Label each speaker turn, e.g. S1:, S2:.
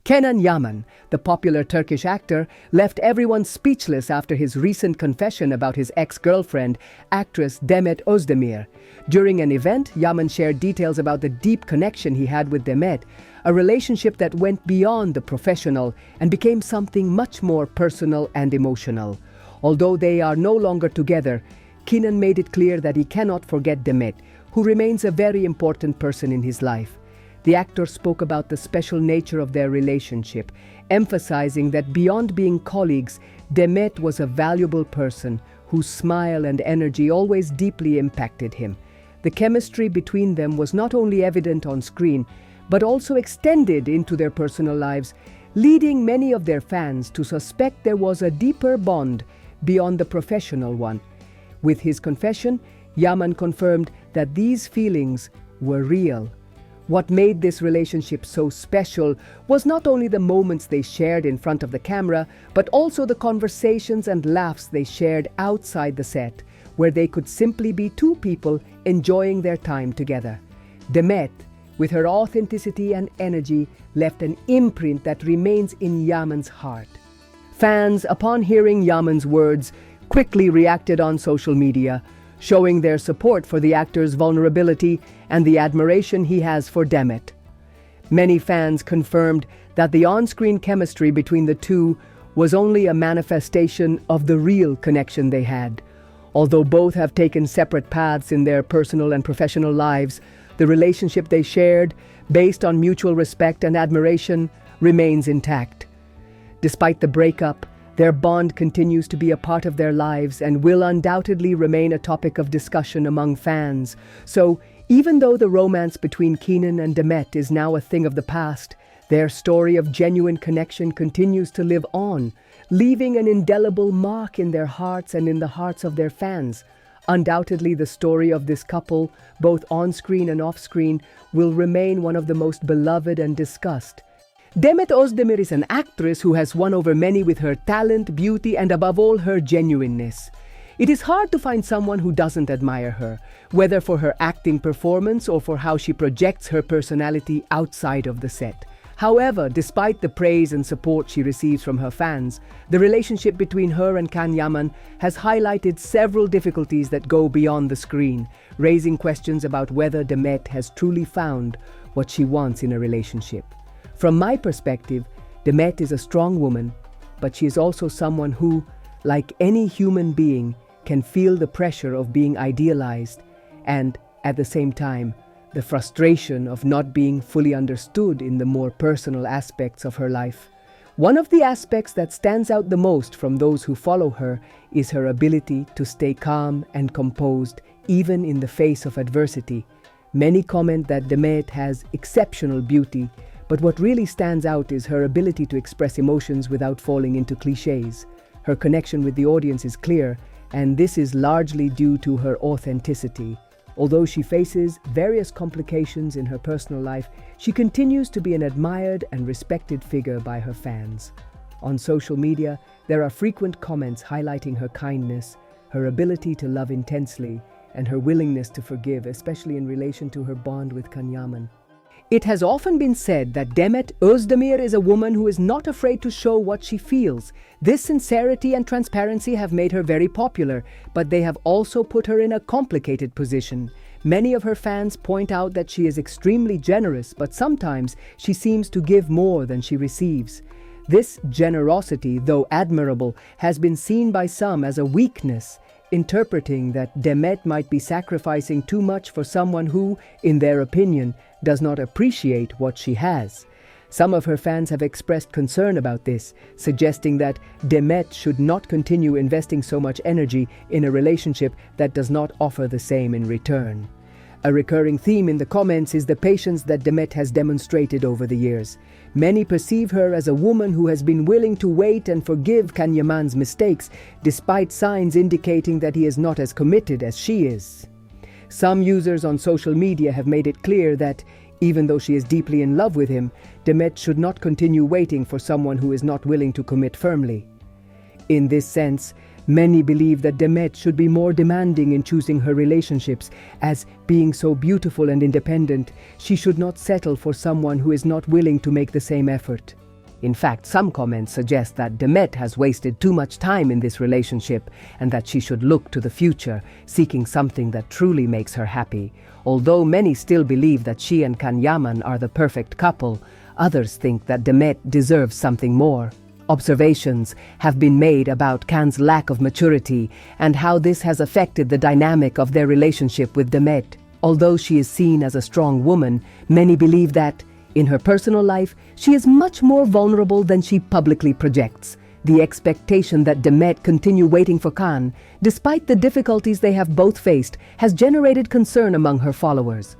S1: Kenan Yaman, the popular Turkish actor, left everyone speechless after his recent confession about his ex-girlfriend, actress Demet Özdemir. During an event, Yaman shared details about the deep connection he had with Demet, a relationship that went beyond the professional and became something much more personal and emotional. Although they are no longer together, Kenan made it clear that he cannot forget Demet, who remains a very important person in his life. The actor spoke about the special nature of their relationship, emphasizing that beyond being colleagues, Demet was a valuable person whose smile and energy always deeply impacted him. The chemistry between them was not only evident on screen, but also extended into their personal lives, leading many of their fans to suspect there was a deeper bond beyond the professional one. With his confession, Yaman confirmed that these feelings were real. What made this relationship so special was not only the moments they shared in front of the camera, but also the conversations and laughs they shared outside the set, where they could simply be two people enjoying their time together. Demet, with her authenticity and energy, left an imprint that remains in Yaman's heart. Fans, upon hearing Yaman's words, quickly reacted on social media, showing their support for the actor's vulnerability and the admiration he has for Demet. Many fans confirmed that the on-screen chemistry between the two was only a manifestation of the real connection they had. Although both have taken separate paths in their personal and professional lives, the relationship they shared, based on mutual respect and admiration, remains intact. Despite the breakup, their bond continues to be a part of their lives and will undoubtedly remain a topic of discussion among fans. So, even though the romance between Kenan and Demet is now a thing of the past, their story of genuine connection continues to live on, leaving an indelible mark in their hearts and in the hearts of their fans. Undoubtedly, the story of this couple, both on-screen and off-screen, will remain one of the most beloved and discussed. Demet Özdemir is an actress who has won over many with her talent, beauty, and above all, her genuineness. It is hard to find someone who doesn't admire her, whether for her acting performance or for how she projects her personality outside of the set. However, despite the praise and support she receives from her fans, the relationship between her and Kenan Yaman has highlighted several difficulties that go beyond the screen, raising questions about whether Demet has truly found what she wants in a relationship. From my perspective, Demet is a strong woman, but she is also someone who, like any human being, can feel the pressure of being idealized and, at the same time, the frustration of not being fully understood in the more personal aspects of her life. One of the aspects that stands out the most from those who follow her is her ability to stay calm and composed even in the face of adversity. Many comment that Demet has exceptional beauty, but what really stands out is her ability to express emotions without falling into cliches. Her connection with the audience is clear, and this is largely due to her authenticity. Although she faces various complications in her personal life, she continues to be an admired and respected figure by her fans. On social media, there are frequent comments highlighting her kindness, her ability to love intensely, and her willingness to forgive, especially in relation to her bond with Kenan Yaman. It has often been said that Demet Özdemir is a woman who is not afraid to show what she feels. This sincerity and transparency have made her very popular, but they have also put her in a complicated position. Many of her fans point out that she is extremely generous, but sometimes she seems to give more than she receives. This generosity, though admirable, has been seen by some as a weakness, interpreting that Demet might be sacrificing too much for someone who, in their opinion, does not appreciate what she has. Some of her fans have expressed concern about this, suggesting that Demet should not continue investing so much energy in a relationship that does not offer the same in return. A recurring theme in the comments is the patience that Demet has demonstrated over the years. Many perceive her as a woman who has been willing to wait and forgive Kenan Yaman's mistakes, despite signs indicating that he is not as committed as she is. Some users on social media have made it clear that, even though she is deeply in love with him, Demet should not continue waiting for someone who is not willing to commit firmly. In this sense, many believe that Demet should be more demanding in choosing her relationships, as, being so beautiful and independent, she should not settle for someone who is not willing to make the same effort. In fact, some comments suggest that Demet has wasted too much time in this relationship and that she should look to the future, seeking something that truly makes her happy. Although many still believe that she and Kenan Yaman are the perfect couple, others think that Demet deserves something more. Observations have been made about Kenan's lack of maturity and how this has affected the dynamic of their relationship with Demet. Although she is seen as a strong woman, many believe that, in her personal life, she is much more vulnerable than she publicly projects. The expectation that Demet continue waiting for Kenan, despite the difficulties they have both faced, has generated concern among her followers.